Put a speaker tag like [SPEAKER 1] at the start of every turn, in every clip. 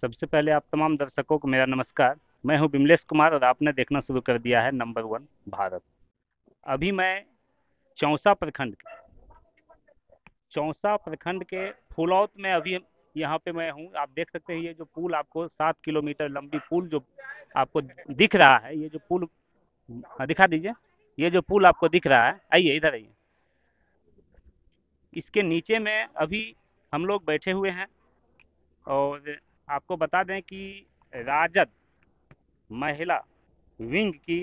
[SPEAKER 1] सबसे पहले आप तमाम दर्शकों को मेरा नमस्कार। मैं हूं बिमलेश कुमार और आपने देखना शुरू कर दिया है नंबर वन भारत। अभी मैं चौसा प्रखंड चौसा प्रखंड के फुलौत में अभी यहाँ पे मैं हूँ। आप देख सकते हैं ये जो पुल आपको 7 किलोमीटर लंबी पुल जो आपको दिख रहा है, ये जो पुल, हाँ, दिखा दीजिए। ये जो पुल आपको दिख रहा है, आइए इधर आइए। इसके नीचे में अभी हम लोग बैठे हुए हैं और आपको बता दें कि राजद महिला विंग की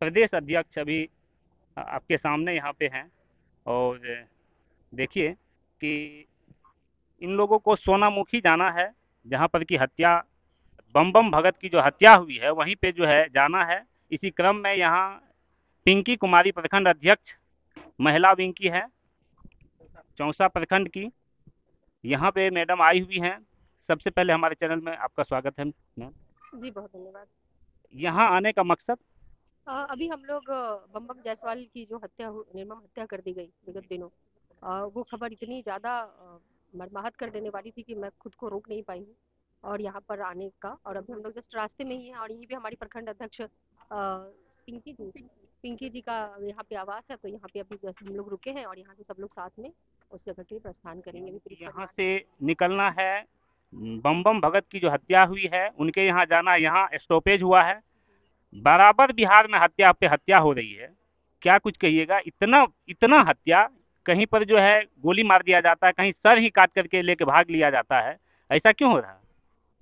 [SPEAKER 1] प्रदेश अध्यक्ष अभी आपके सामने यहाँ पे हैं। और देखिए कि इन लोगों को सोनामुखी जाना है, जहाँ पर की हत्या, बम बम भगत की जो हत्या हुई है वहीं पे जो है जाना है। इसी क्रम में यहाँ पिंकी कुमारी प्रखंड अध्यक्ष महिला विंग की है चौसा प्रखंड की, यहाँ पे मैडम आई हुई हैं। सबसे पहले हमारे चैनल में आपका स्वागत है मैम।
[SPEAKER 2] जी, बहुत धन्यवाद।
[SPEAKER 1] यहाँ आने का मकसद,
[SPEAKER 2] अभी हम लोग बम बम जायसवाल की जो निर्मम हत्या कर दी गई विगत दिनों, वो खबर इतनी ज़्यादा मर्माहत कर देने वाली थी कि मैं खुद को रोक नहीं पाई हूँ और यहाँ पर आने का। और अभी हम लोग जस्ट रास्ते में ही हैं और यहीं पे हमारी प्रखंड अध्यक्ष पिंकी जी का यहाँ पे आवास है, तो यहाँ पे अभी just हम लोग रुके हैं और यहाँ से सब लोग साथ में उस जगह के लिए प्रस्थान करेंगे अभी पूरे
[SPEAKER 1] यहाँ
[SPEAKER 2] परिवार।
[SPEAKER 1] से निकलना है। बम बम भगत की जो हत्या हुई है उनके यहाँ जाना, यहाँ स्टॉपेज हुआ है। बराबर बिहार में हत्या पे हत्या हो रही है। क्या कुछ कहिएगा, इतना इतना हत्या। कहीं पर जो है गोली मार दिया जाता है, कहीं सर ही काट करके लेके भाग लिया जाता है। ऐसा क्यों हो रहा है?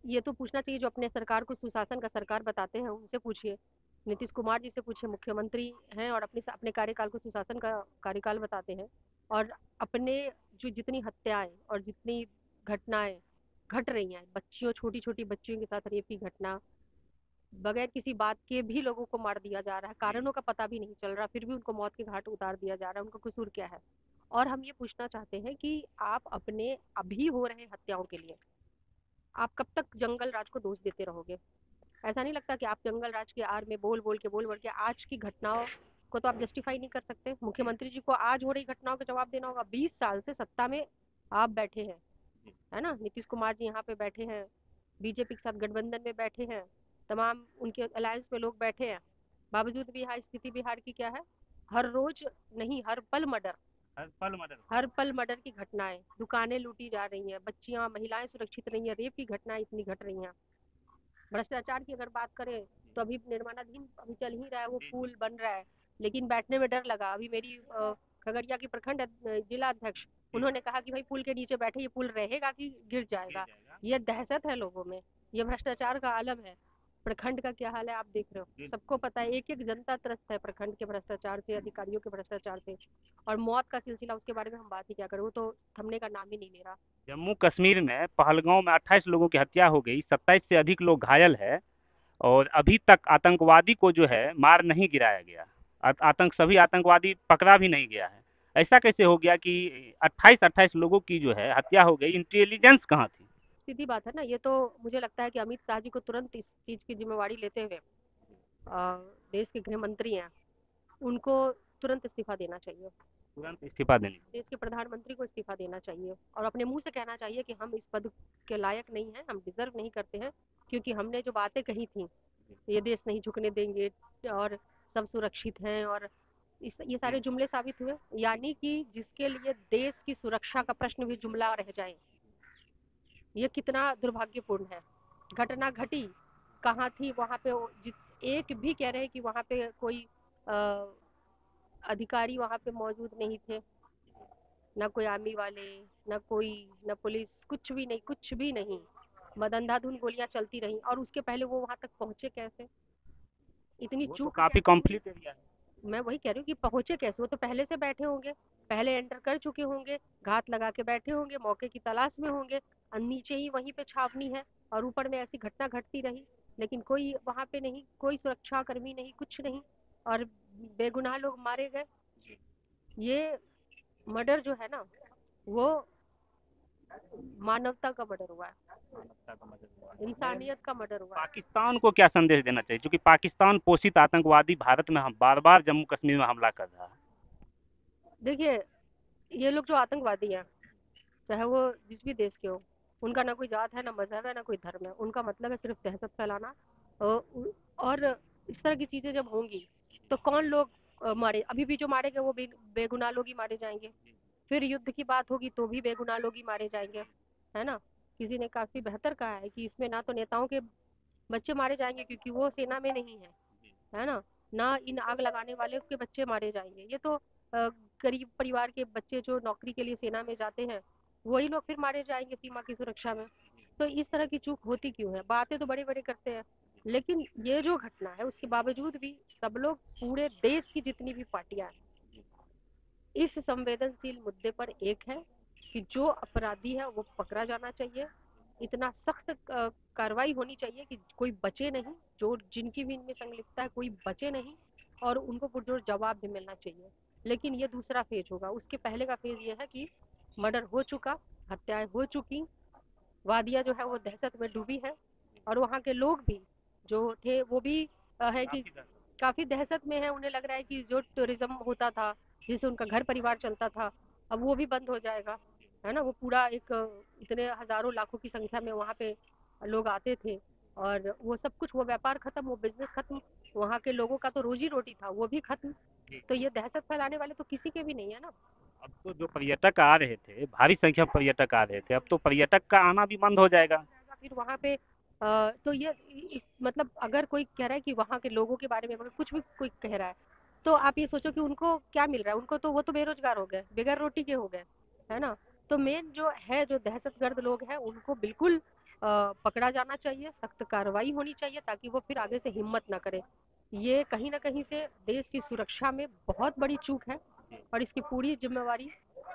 [SPEAKER 2] ये तो पूछना चाहिए जो अपने सरकार को सुशासन का सरकार बताते हैं, उनसे पूछिए। नीतीश कुमार जी से पूछिए, मुख्यमंत्री हैं और अपने अपने कार्यकाल को सुशासन का कार्यकाल बताते हैं। और अपने जो जितनी हत्याएं और जितनी घटनाएं घट रही हैं, बच्चियों, छोटी छोटी बच्चियों के साथ रेप की घटना, बगैर किसी बात के भी लोगों को मार दिया जा रहा है,
[SPEAKER 1] जी।
[SPEAKER 2] कारणों का पता भी नहीं चल रहा, फिर भी उनको मौत के घाट उतार दिया जा रहा है। उनका कसूर क्या है? और हम ये पूछना चाहते हैं कि आप अपने अभी हो रहे हत्याओं के लिए आप कब तक जंगल राज को दोष देते रहोगे? ऐसा नहीं लगता कि आप जंगल राज के आड़ में बोल बोल के आज की घटनाओं को तो आप जस्टिफाई नहीं कर सकते? मुख्यमंत्री जी को आज हो रही घटनाओं का जवाब देना होगा। 20 साल से सत्ता में आप बैठे हैं, है ना? नीतीश कुमार जी यहाँ पे बैठे हैं, बीजेपी के साथ गठबंधन में बैठे हैं, तमाम उनके अलायंस में लोग बैठे हैं। बावजूद भी यहाँ स्थिति बिहार की क्या है? हर रोज नहीं, हर पल मर्डर।
[SPEAKER 1] हर पल मदद।
[SPEAKER 2] हर पल मर्डर की घटनाएं, दुकानें लूटी जा रही हैं, बच्चियां महिलाएं सुरक्षित नहीं है, रेप की घटनाएं इतनी घट रही हैं। भ्रष्टाचार की अगर बात करें तो अभी निर्माणाधीन अभी चल ही रहा है, वो
[SPEAKER 1] जी जी।
[SPEAKER 2] पुल बन रहा है, लेकिन बैठने में डर लगा। अभी मेरी खगड़िया की प्रखंड जिला अध्यक्ष,
[SPEAKER 1] जी।
[SPEAKER 2] उन्होंने कहा कि भाई पुल के नीचे बैठे, ये पुल रहेगा कि गिर
[SPEAKER 1] गिर
[SPEAKER 2] जाएगा?
[SPEAKER 1] जाएगा।
[SPEAKER 2] ये दहशत है लोगों में, ये भ्रष्टाचार का आलम है। प्रखंड का क्या हाल है आप देख रहे हो,
[SPEAKER 1] जी।
[SPEAKER 2] सबको पता है। एक एक जनता त्रस्त है प्रखंड के भ्रष्टाचार से, अधिकारियों के भ्रष्टाचार से। और मौत का सिलसिला, उसके बारे में हम बात ही क्या करें, वो तो थमने का नाम ही नहीं ले रहा।
[SPEAKER 1] जम्मू कश्मीर में पहलगांव में 28 लोगों की हत्या हो गई, 27 से अधिक लोग घायल है। और अभी तक आतंकवादी को जो है मार नहीं गिराया गया। सभी आतंकवादी पकड़ा भी नहीं गया है। ऐसा कैसे हो गया कि 28 लोगों की जो है हत्या हो गई? इंटेलिजेंस कहाँ थी?
[SPEAKER 2] सीधी बात है ना, ये तो मुझे लगता है कि अमित शाह जी को तुरंत इस चीज की जिम्मेवारी लेते हुए, देश के गृह मंत्री हैं, उनको तुरंत इस्तीफा देना चाहिए।
[SPEAKER 1] तुरंत इस्तीफा देनी
[SPEAKER 2] देश के प्रधानमंत्री को इस्तीफा देना चाहिए और अपने मुंह से कहना चाहिए कि हम इस पद के लायक नहीं हैं, हम डिजर्व नहीं करते हैं, क्योंकि हमने जो बातें कही थी, ये देश नहीं झुकने देंगे और सब सुरक्षित हैं, और ये
[SPEAKER 1] चाहिए।
[SPEAKER 2] सारे जुमले साबित हुए। यानी कि जिसके लिए देश की सुरक्षा का प्रश्न भी जुमला रह जाए, ये कितना दुर्भाग्यपूर्ण है। घटना घटी, कहाँ थी वहां पे? एक भी कह रहे हैं कि वहां पे कोई अ, अधिकारी वहां पे मौजूद नहीं थे, ना कोई आर्मी वाले, ना कोई, ना पुलिस, कुछ भी नहीं, कुछ भी नहीं। अंधाधुंध गोलियां चलती रही, और उसके पहले वो वहां तक पहुंचे कैसे? इतनी
[SPEAKER 1] वो तो
[SPEAKER 2] चूक
[SPEAKER 1] काफी
[SPEAKER 2] कैसे हुई?
[SPEAKER 1] कॉम्प्लीट एरिया है।
[SPEAKER 2] मैं वही कह रही हूँ कि पहुंचे कैसे? वो तो पहले से बैठे होंगे, पहले एंटर कर चुके होंगे, घात लगा के बैठे होंगे, मौके की तलाश में होंगे, और नीचे ही वहीं पे छावनी है, और ऊपर में ऐसी घटना घटती रही, लेकिन कोई वहां पे नहीं, कोई सुरक्षा कर्मी नहीं, कुछ नहीं, और बेगुनाह लोग मारे गए। ये मर्डर जो है ना, वो मानवता का मर्डर हुआ है,
[SPEAKER 1] मानवता का मदद हुआ है।
[SPEAKER 2] इंसानियत का मर्डर हुआ है।
[SPEAKER 1] पाकिस्तान को क्या संदेश देना चाहिए, क्योंकि पाकिस्तान पोषित आतंकवादी भारत में हम बार बार जम्मू कश्मीर में हमला कर रहा है?
[SPEAKER 2] देखिए, ये लोग जो आतंकवादी हैं, चाहे वो जिस भी देश के हो, उनका ना कोई जात है, ना मजहब है, ना कोई धर्म है, उनका मतलब है सिर्फ दहशत फैलाना। और इस तरह की चीजें जब होंगी तो कौन लोग मारे, अभी भी जो मारे गए वो बेगुनाह लोग ही मारे जाएंगे। फिर युद्ध की बात होगी तो भी बेगुनाह लोग ही मारे जाएंगे, है ना। किसी ने काफी बेहतर कहा है कि इसमें ना तो नेताओं के बच्चे मारे जाएंगे क्योंकि वो सेना में नहीं है ना, ना इन आग लगाने वाले के बच्चे मारे जाएंगे। ये तो गरीब परिवार के बच्चे जो नौकरी के लिए सेना में जाते हैं वही लोग फिर मारे जाएंगे सीमा की सुरक्षा में। तो इस तरह की चूक होती क्यों है, बातें तो बड़े बड़े करते हैं लेकिन ये जो घटना है उसके बावजूद भी सब लोग, पूरे देश की जितनी भी पार्टियां हैं, इस संवेदनशील मुद्दे पर एक है कि जो अपराधी है वो पकड़ा जाना चाहिए। इतना सख्त कार्रवाई होनी चाहिए कि कोई बचे नहीं, जो जिनकी भी इनमें संलिप्तता है कोई बचे नहीं, और उनको पुरजोर जवाब भी मिलना चाहिए। लेकिन ये दूसरा फेज होगा, उसके पहले का फेज ये है कि मर्डर हो चुका, हत्याएं हो चुकी, वादिया जो है वो दहशत में डूबी है, और वहाँ के लोग भी जो थे वो भी है कि काफी दहशत में है। उन्हें लग रहा है कि जो टूरिज्म होता था जिससे उनका घर परिवार चलता था अब वो भी बंद हो जाएगा, है ना। वो पूरा एक इतने हजारों लाखों की संख्या में वहाँ पे लोग आते थे, और वो सब कुछ, वो व्यापार खत्म, वो बिजनेस खत्म, वहाँ के लोगों का तो रोजी रोटी था वो भी खत्म। तो ये दहशत फैलाने वाले तो किसी के भी नहीं है ना।
[SPEAKER 1] अब तो जो पर्यटक आ रहे थे, भारी संख्या में पर्यटक आ रहे थे, अब तो पर्यटक का आना भी बंद हो जाएगा।
[SPEAKER 2] फिर वहाँ पे तो ये मतलब अगर कोई कह रहा है कि वहाँ के लोगों के बारे में अगर कुछ भी कोई कह रहा है तो आप ये सोचो कि उनको क्या मिल रहा है, उनको तो वो तो बेरोजगार हो गए, बेगर रोटी के हो गए, है ना। तो मेन जो है, जो दहशतगर्द लोग हैं उनको बिल्कुल पकड़ा जाना चाहिए, सख्त कार्रवाई होनी चाहिए ताकि वो फिर आगे से हिम्मत ना करे। ये कहीं ना कहीं से देश की सुरक्षा में बहुत बड़ी चूक है, और इसकी पूरी जिम्मेवारी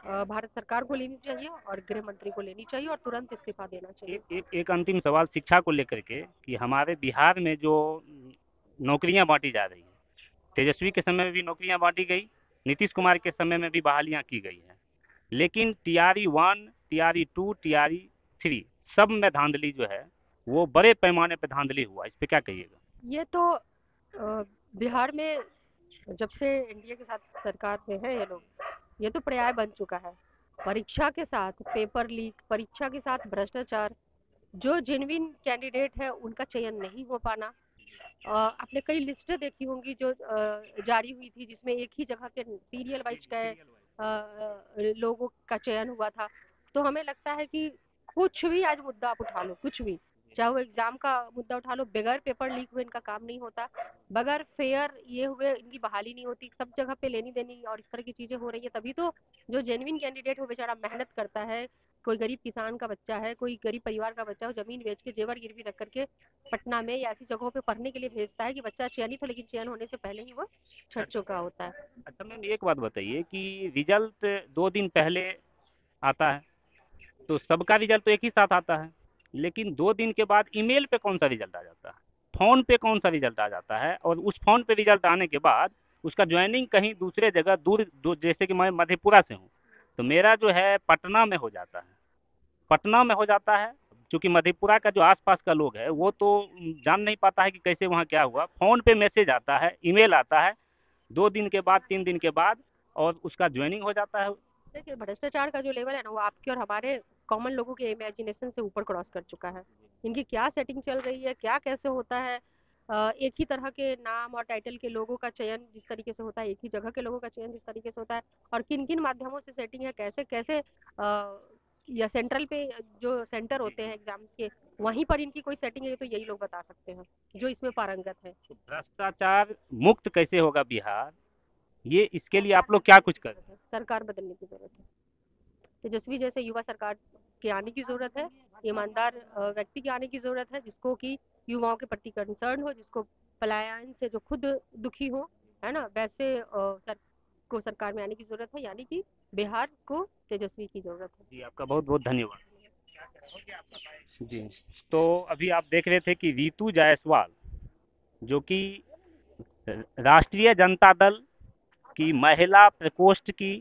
[SPEAKER 2] भारत सरकार को लेनी चाहिए और गृह मंत्री को लेनी चाहिए और तुरंत इस्तीफा देना चाहिए।
[SPEAKER 1] एक अंतिम सवाल शिक्षा को लेकर के कि हमारे बिहार में जो नौकरियां बांटी जा रही हैं, तेजस्वी के समय में भी नौकरियां बांटी गई, नीतीश कुमार के समय में भी बहालियां की गई हैं, लेकिन TRE one, TRE to, TRE three, सब में धांधली जो है वो बड़े पैमाने पर धांधली हुआ। इस पे क्या कहिएगा?
[SPEAKER 2] ये तो बिहार में जब से एनडीए के साथ सरकार में है ये लोग, ये तो पर्याय बन चुका है। परीक्षा के साथ पेपर लीक, परीक्षा के साथ भ्रष्टाचार, जो जेन्युइन कैंडिडेट है उनका चयन नहीं हो पाना। आपने कई लिस्टें देखी होंगी जो जारी हुई थी जिसमें एक ही जगह के सीरियल वाइज गए लोगों का चयन हुआ था। तो हमें लगता है कि कुछ भी आज मुद्दा आप उठा लो, कुछ भी, चाहे वो एग्जाम का मुद्दा उठा लो, बगैर पेपर लीक हुए इनका काम नहीं होता, बगैर फेयर ये हुए इनकी बहाली नहीं होती। सब जगह पे लेनी देनी और इस तरह की चीजें हो रही है, तभी तो जो जेन्युइन कैंडिडेट वो बेचारा मेहनत करता है, कोई गरीब किसान का बच्चा है, कोई गरीब परिवार का बच्चा है, वो जमीन बेच के जेवर गिरवी रख करके पटना में या ऐसी जगहों पे पढ़ने के लिए भेजता है कि बच्चा चयनित हो, लेकिन चयन होने से पहले ही वो छट चुका होता है।
[SPEAKER 1] अच्छा मैम, एक बात बताइए कि रिजल्ट 2 दिन पहले आता है, तो सबका रिजल्ट तो एक ही साथ आता है, लेकिन 2 दिन के बाद ईमेल पे कौन सा रिजल्ट आ जाता है, फोन पे कौन सा रिजल्ट आ जाता है, और उस फोन पे रिजल्ट आने के बाद उसका ज्वाइनिंग कहीं दूसरे जगह दूर जैसे कि मैं मधेपुरा से हूँ, तो मेरा जो है पटना में हो जाता है, पटना में हो जाता है। क्योंकि मधेपुरा का जो आसपास का लोग है वो तो जान नहीं पाता है कि कैसे वहाँ क्या हुआ, फोन पे मैसेज आता है, ईमेल आता है, 2 दिन के बाद, 3 दिन के बाद, और उसका ज्वाइनिंग हो जाता है।
[SPEAKER 2] देखिए, भ्रष्टाचार का जो लेवल है ना वो आपके और हमारे कॉमन लोगों के इमेजिनेशन से ऊपर क्रॉस कर चुका है। इनकी क्या सेटिंग चल रही है, क्या कैसे होता है। एक ही तरह के नाम और टाइटल के लोगों का चयन जिस तरीके से होता है, एक ही जगह के लोगों का चयन जिस तरीके से होता है, और किन किन माध्यमों से सेटिंग है, कैसे कैसे या सेंट्रल पे जो सेंटर होते हैं एग्जाम्स के, वहीं पर इनकी कोई सेटिंग है तो यही लोग बता सकते हैं जो इसमें पारंगत है।
[SPEAKER 1] तो भ्रष्टाचार मुक्त कैसे होगा बिहार, ये इसके लिए
[SPEAKER 2] सरकार
[SPEAKER 1] आप लोग क्या
[SPEAKER 2] बदलने की
[SPEAKER 1] कुछ करें?
[SPEAKER 2] जरूरत है, सरकार बदलने की जरूरत है। तेजस्वी जैसे युवा सरकार के आने की जरूरत है, ईमानदार व्यक्ति के आने की जरूरत है जिसको कि युवाओं के प्रति कंसर्न हो, जिसको पलायन से जो खुद दुखी हो, है ना, वैसे को सरकार में आने की जरूरत है, यानी कि बिहार को तेजस्वी की जरूरत है।
[SPEAKER 1] जी आपका बहुत बहुत धन्यवाद। जी, तो अभी आप देख रहे थे कि रीतू जायसवाल, जो कि राष्ट्रीय जनता दल की महिला प्रकोष्ठ की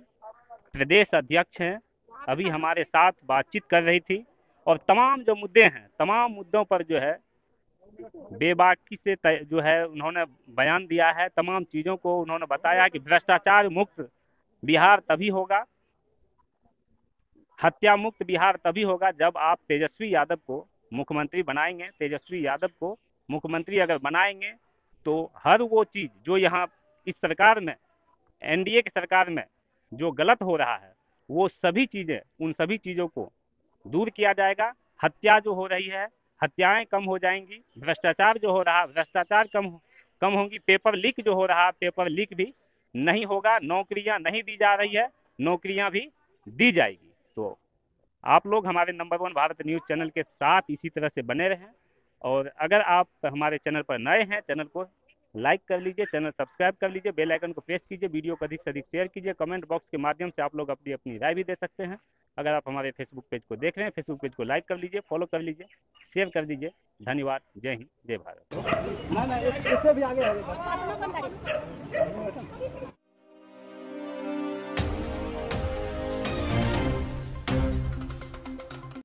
[SPEAKER 1] प्रदेश अध्यक्ष हैं, अभी हमारे साथ बातचीत कर रही थी, और तमाम जो मुद्दे हैं, तमाम मुद्दों पर जो है बेबाकी से जो है उन्होंने बयान दिया है, तमाम चीज़ों को उन्होंने बताया कि भ्रष्टाचार मुक्त बिहार तभी होगा हत्या मुक्त बिहार तभी होगा जब आप तेजस्वी यादव को मुख्यमंत्री बनाएंगे। तेजस्वी यादव को मुख्यमंत्री अगर बनाएंगे तो हर वो चीज जो यहाँ इस सरकार में, एनडीए की सरकार में जो गलत हो रहा है, वो सभी चीजें, उन सभी चीजों को दूर किया जाएगा। हत्या जो हो रही है, हत्याएं कम हो जाएंगी। भ्रष्टाचार जो हो रहा, भ्रष्टाचार कम होंगी। पेपर लीक जो हो रहा, पेपर लीक भी नहीं होगा। नौकरियां नहीं दी जा रही है, नौकरियां भी दी जाएगी। तो आप लोग हमारे number one Bharat news channel के साथ इसी तरह से बने रहें। और अगर आप हमारे चैनल पर नए हैं, चैनल को लाइक कर लीजिए, चैनल सब्सक्राइब कर लीजिए, बेल आइकन को प्रेस कीजिए, वीडियो को अधिक से अधिक शेयर कीजिए। कमेंट बॉक्स के माध्यम से आप लोग अपनी अपनी राय भी दे सकते हैं। अगर आप हमारे फेसबुक पेज को देख रहे हैं, फेसबुक पेज को लाइक कर लीजिए, फॉलो कर लीजिए, शेयर कर दीजिए। धन्यवाद। जय हिंद, जय भारत।
[SPEAKER 3] ना ना इससे भी आगे